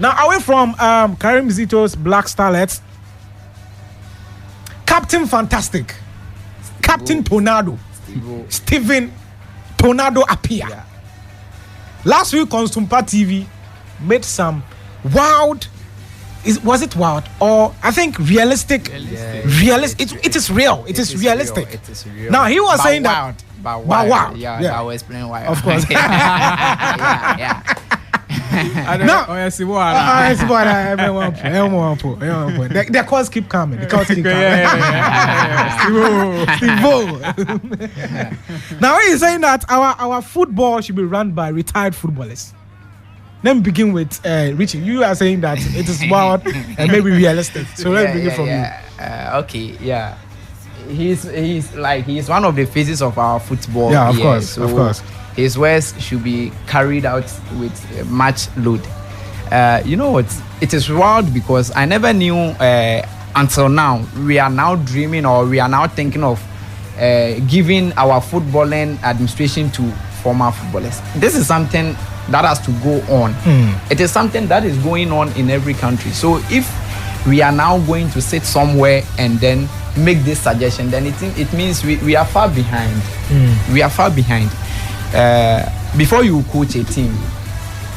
Now away from Karim Zito's Black Starlets, Captain Fantastic, Captain Tornado, Stephen Tornado Appiah. Yeah. Last week on Sumpa TV made some wild. Was it wild or I think realistic? Realistic. It is real. It is realistic. Real. It is real. Now he was but saying wild. that. But wild. Yeah. I will explain why. Of course. yeah. No. The calls keep coming. The calls keep coming. Now he's saying that our football should be run by retired footballers. Let me begin with Richie. You are saying that it is wild and maybe realistic. So let me begin from you. Okay, yeah. He's one of the faces of our football. Yeah, of course, so of course. His words should be carried out with much load. You know what? It is wild because I never knew until now. We are now dreaming or we are now thinking of giving our footballing administration to former footballers. This is something that has to go on. It is something that is going on in every country. So if we are now going to sit somewhere and then make this suggestion, then it means we are far behind. We are far behind. Before you coach a team,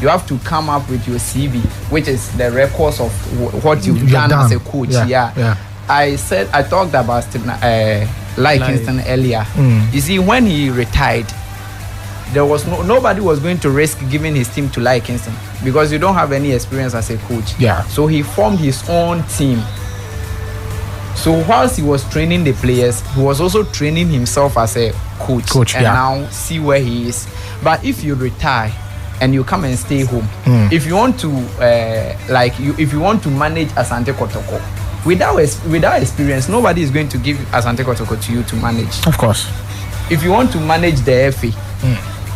you have to come up with your CV, which is the records of what you've done as a coach. Yeah. I talked about Stephen Kingston earlier. You see, when he retired, there was nobody was going to risk giving his team to Kingston because you don't have any experience as a coach. Yeah. So he formed his own team. So whilst he was training the players, he was also training himself as a coach and now see where he is. But if you retire and you come and stay home, if you want to if you want to manage Asante Kotoko without experience, nobody is going to give Asante Kotoko to you to manage. Of course. If you want to manage the FA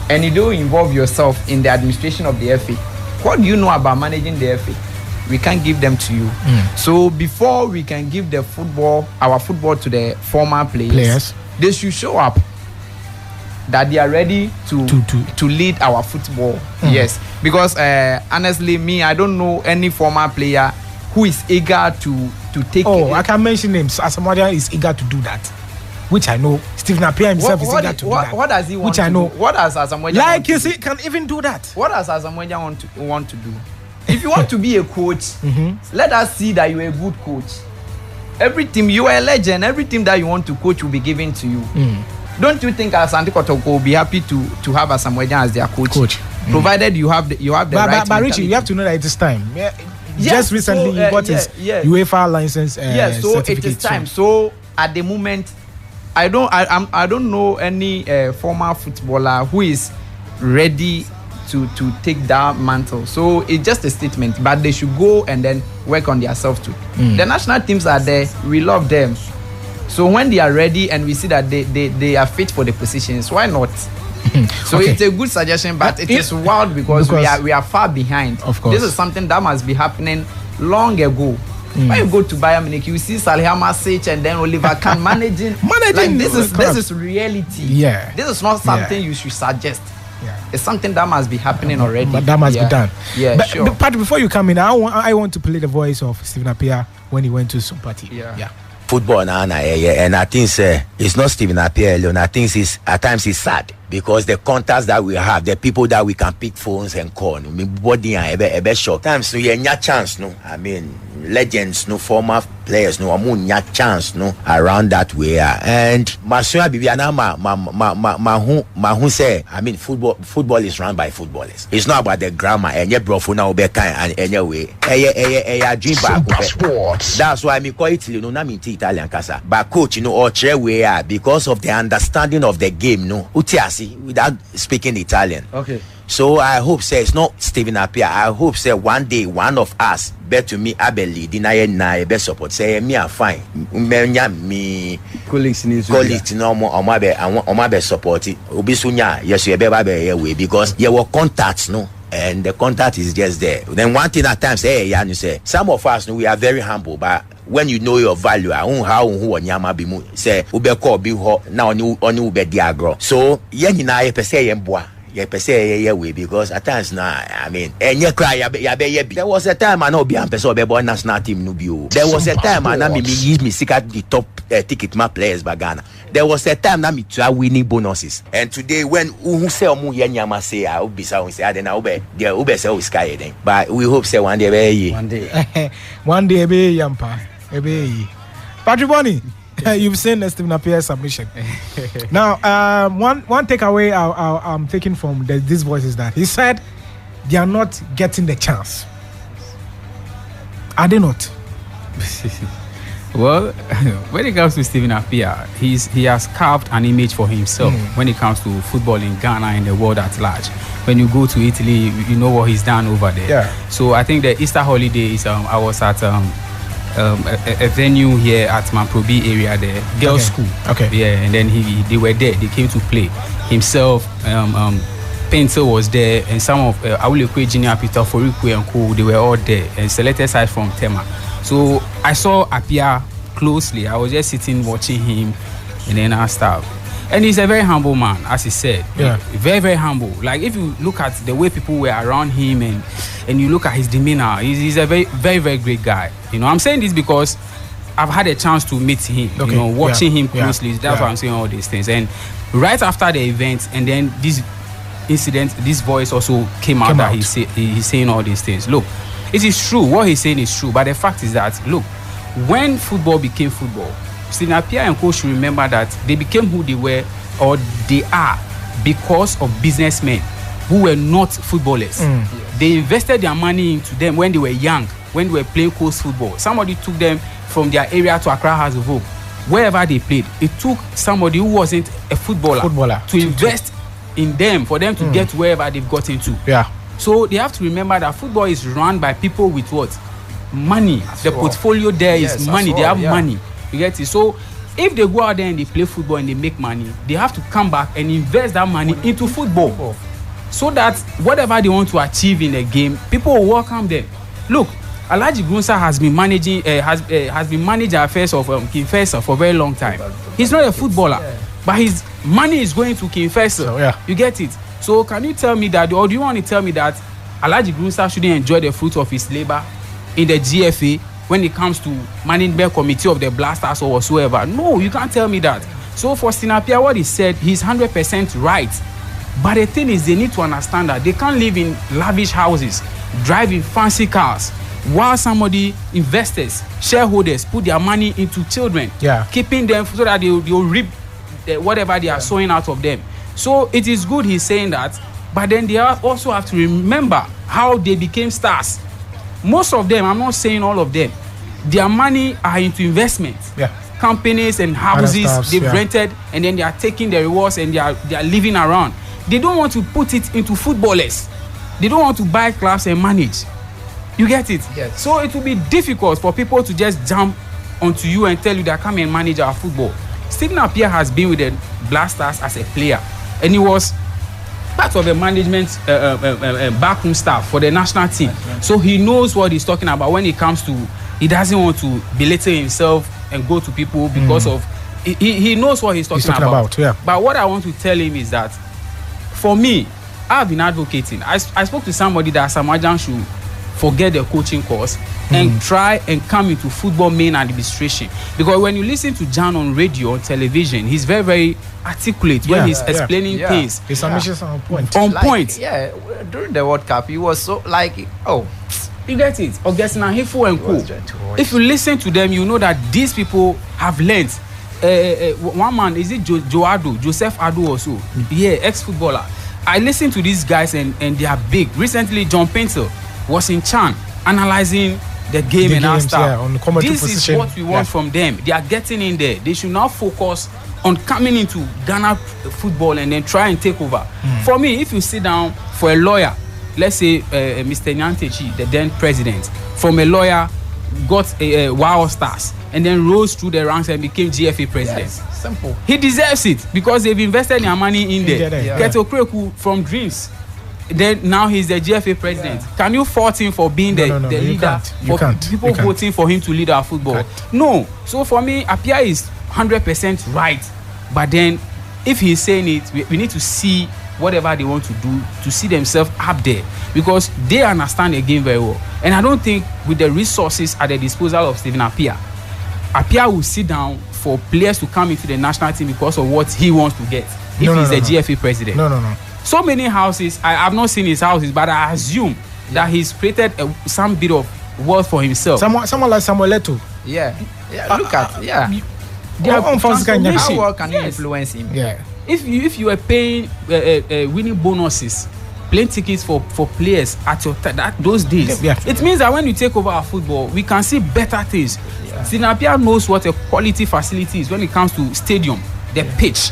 and you don't involve yourself in the administration of the FA, what do you know about managing the FA? We can't give them to you. So before we can give our football to the former players, they should show up that they are ready to lead our football. Yes, because honestly, I don't know any former player who is eager to take. I can mention names. Asamoah is eager to do that, which I know. Stephen Appiah himself is eager to do that. What does he want? Which I know. What does Asamoah can even do that? What does Asamoah want to do? If you want to be a coach, let us see that you're a good coach. Every team, you are a legend. Every team that you want to coach will be given to you. Don't you think Asante Kotoko will be happy to have Asamoah as their coach? Provided you have the right. But Richie, you have to know that it is time. Just recently, he got his UEFA license. So it is time. So at the moment, I don't know any former footballer who is ready to take that mantle. So it's just a statement, but they should go and then work on themselves too. The national teams are there, we love them. So when they are ready and we see that they are fit for the positions, why not? So it's a good suggestion, but it is wild because we are far behind. Of course. This is something that must be happening long ago. When you go to Bayern Munich, you see Salihamidzic and then Oliver Kahn managing. Like this is reality. Yeah. This is not something you should suggest. Yeah. It's something that must be happening already. But that must be done. Yeah, sure. But before you come in, I want to play the voice of Stephen Appiah when he went to Sumpati. Yeah. Football now, and I think it's not Stephen Appiah alone. I think at times it's sad because the contacts that we have, the people that we can pick phones and call, body and a shock. Times so you have chance, no. I mean, legends, no, former players, no, amun chance, no, around that way. And Masua Bibiana Mahu say, I mean, football is run by footballers. It's not about the grammar and your bro for now be kind and anyway. Dream back. That's why I call it, you know, not Italian casa. But coach, you know, or chair we are because of the understanding of the game, no. Utiasi without speaking Italian. Okay. So I hope say it's not Stephen Appiah. I hope say one day one of us bet to me Abeli deny na be support say me are fine. Me colleagues no more on be support it. Obi sunya yes you be way because you were contacts no. And the contact is just there. Then one thing at times, you say some of us we are very humble, but when you know your value, who say ube call be now only ube diagro. So yen na ye pese yen boa. per se way because at times now, I mean, and you cry, there was a time I know be a person be national team no bio. There was a time I know me use me seek at the top ticket my players by Ghana. There was a time that me try winning bonuses. And today when who say omu yanyama say I will be so say then I will be there will be so sky then. But we hope say one day be one day be yampa. Be Patrick Bonnie. You've seen the Stephen Appiah submission. Now, one takeaway I'm taking from this voice is that he said they are not getting the chance. Are they not? Well, when it comes to Stephen Appiah, he has carved an image for himself when it comes to football in Ghana and the world at large. When you go to Italy, you know what he's done over there. Yeah. So I think the Easter holidays, I was at a venue here at Mamprobi area there, girls' school. Okay. Yeah, and then they were there. They came to play. Himself, Painter was there, and some of Awulekwe Junior, Peter Forikwe and co. They were all there, and selected side from Tema. So I saw Appiah closely. I was just sitting watching him, and then I stopped. And he's a very humble man, as he said. Yeah. Very, very humble. Like if you look at the way people were around him and you look at his demeanor, he's a very, very, very great guy. You know, I'm saying this because I've had a chance to meet him, okay. you know, watching him Yeah. closely. That's why I'm saying all these things. And right after the event, and then this incident, this voice also came out that he's saying all these things. Look, it is true. What he's saying is true. But the fact is that, look, when football became football, Stephen Appiah and co should remember that they became who they were or they are because of businessmen who were not footballers. They invested their money into them when they were young, when they were playing coast football. Somebody took them from their area to Accra House of Hope. Wherever they played, it took somebody who wasn't a footballer to invest in them for them to get wherever they've got into. Yeah. So they have to remember that football is run by people with what? Money. The portfolio there is money. They have money. You get it? So if they go out there and they play football and they make money, they have to come back and invest that money into football. So that whatever they want to achieve in the game, people will welcome them. Look, Alhaji Gunsa has been managing has been managing affairs of King Faisal for a very long time. He's not a footballer, but his money is going to King Faisal. So, you get it? So can you tell me that, or do you want to tell me that Alhaji Gunsa shouldn't enjoy the fruit of his labor in the GFA when it comes to management committee of the Blasters or whatsoever? No, you can't tell me that. So for Stephen Appiah, what he said, he's 100% right. But the thing is, they need to understand that they can't live in lavish houses, drive in fancy cars, while somebody, investors, shareholders, put their money into children, keeping them so that they'll reap whatever they are sowing out of them. So it is good he's saying that, but then they also have to remember how they became stars. Most of them, I'm not saying all of them, their money are into investment. Companies and houses they've rented, and then they are taking the rewards and they are living around. They don't want to put it into footballers. They don't want to buy clubs and manage. You get it? Yes. So it will be difficult for people to just jump onto you and tell you that come and manage our football. Stephen Appiah has been with the Blasters as a player, and he was part of the management backroom staff for the national team. So he knows what he's talking about when it comes to, he doesn't want to belittle himself and go to people because of, he knows what he's talking about. But what I want to tell him is that, for me, I've been advocating. I spoke to somebody that Samajan should forget the coaching course and try and come into football main administration. Because when you listen to Jan on radio, on television, he's very, very articulate when he's explaining things. His submissions are on point. Yeah, during the World Cup, he was so like, you get it? Augustine Hifu and co. If you listen to them, you know that these people have learned. One man, is it Joseph Ado also? Yeah, ex-footballer. I listen to these guys and they are big. Recently, John Painter was in Chan analyzing the game and our stuff. This is what we want from them. They are getting in there. They should now focus on coming into Ghana football and then try and take over. For me, if you sit down for a lawyer, let's say Mr. Nyantechi, the then president, from a lawyer, got a Wild Stars and then rose through the ranks and became GFA president. Yes, simple. He deserves it because they've invested their money in there. Keto Kreku from Dreams. Then now he's the GFA president. Can you fault him for being the leader? People voting for him to lead our football. No. So for me, Appiah is 100% right. But then if he's saying it, we need to see whatever they want to do to see themselves up there, because they understand the game very well. And I don't think with the resources at the disposal of Stephen Appiah will sit down for players to come into the national team because of what he wants to get if he's the GFA president. No. So many houses, I have not seen his houses, but I assume that he's created some bit of wealth for himself. Someone like Samuel Eto'o. Yeah. Look at Transformation. How well can you influence him? Yeah. If you are paying winning bonuses, playing tickets for players at those days, it means that when you take over our football, we can see better things. Stephen Appiah knows what a quality facility is when it comes to stadium, the pitch.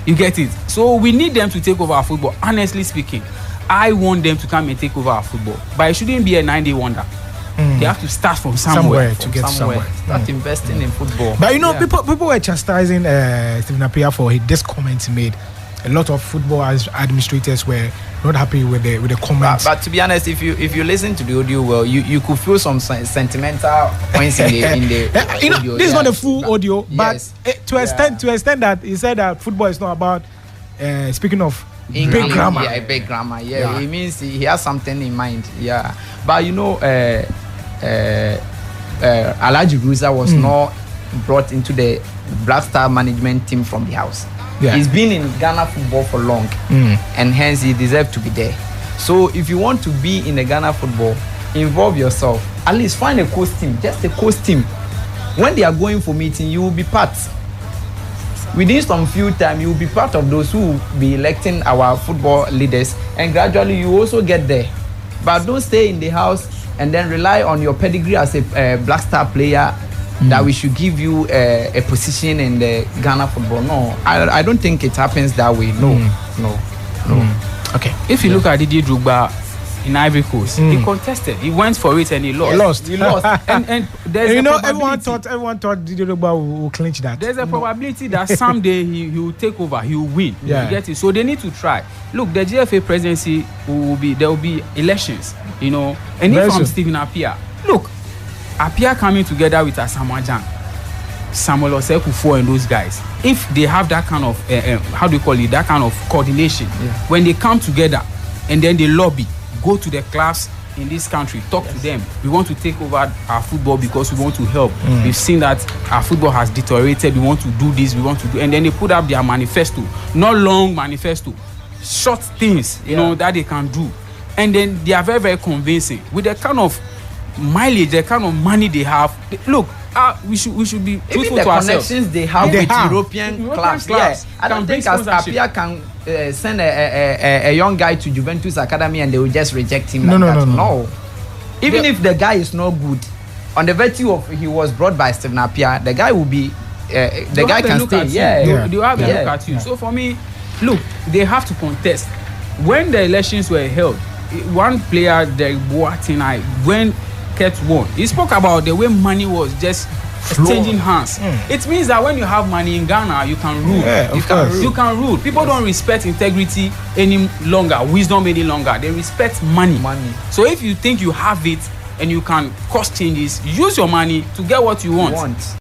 You get it? So we need them to take over our football. Honestly speaking, I want them to come and take over our football, but it shouldn't be a 9-day wonder. They have to start from somewhere to get somewhere. Start investing in football. But people were chastising Stephen Appiah for this comment he made. A lot of football administrators were not happy with the comments. But to be honest, if you listen to the audio well, you could feel some sentimental points in the audio. This is not a full audio, but to extent that he said that football is not about speaking of English, big grammar. Yeah, big grammar. Yeah, it means he has something in mind. Yeah, but Alhaji Gruza was not brought into the Black Star management team from the house. Yeah. He's been in Ghana football for long, and hence he deserves to be there. So if you want to be in the Ghana football, involve yourself. At least find a coach team, just a coach team. When they are going for meeting, you will be part. Within some few time, you will be part of those who will be electing our football leaders, and gradually you also get there. But don't stay in the house and then rely on your pedigree as a Black Star player that we should give you a position in the Ghana football. No, I don't think it happens that way. No. Okay. If you look at Didier Drogba in Ivory Coast, he contested. He went for it and he lost. He lost. and there's everyone thought Didier Drogba will clinch that. There's a probability that someday he will take over. He will win. Yeah. You get it. So they need to try. Look, the GFA presidency there will be elections. And if I'm Stephen Appiah, look, Appiah coming together with Asamoah Gyan, Samuel Osei-Kuffour and those guys, if they have that kind of that kind of coordination, when they come together and then they lobby, go to the clubs in this country, talk to them. We want to take over our football because we want to help. We've seen that our football has deteriorated. We want to do this. We want to do, and then they put up their manifesto, not long manifesto, short things, that they can do, and then they are very, very convincing with the kind of mileage, the kind of money they have. Look, we should be truthful to ourselves. Connections they have with European clubs. I don't think Appiah can send a young guy to Juventus Academy and they will just reject him. No. Even if the guy is not good, on the virtue of he was brought by Stephen Appiah, the guy will be the guy can stay. They have to look at you. So for me, look, they have to contest. When the elections were held, one player, the Boateng, when Kurt won, he spoke about the way money was just changing hands. It means that when you have money in Ghana, you can rule. You can rule. People don't respect integrity any longer, wisdom any longer. They respect money. So if you think you have it and you can cause changes, use your money to get what you want.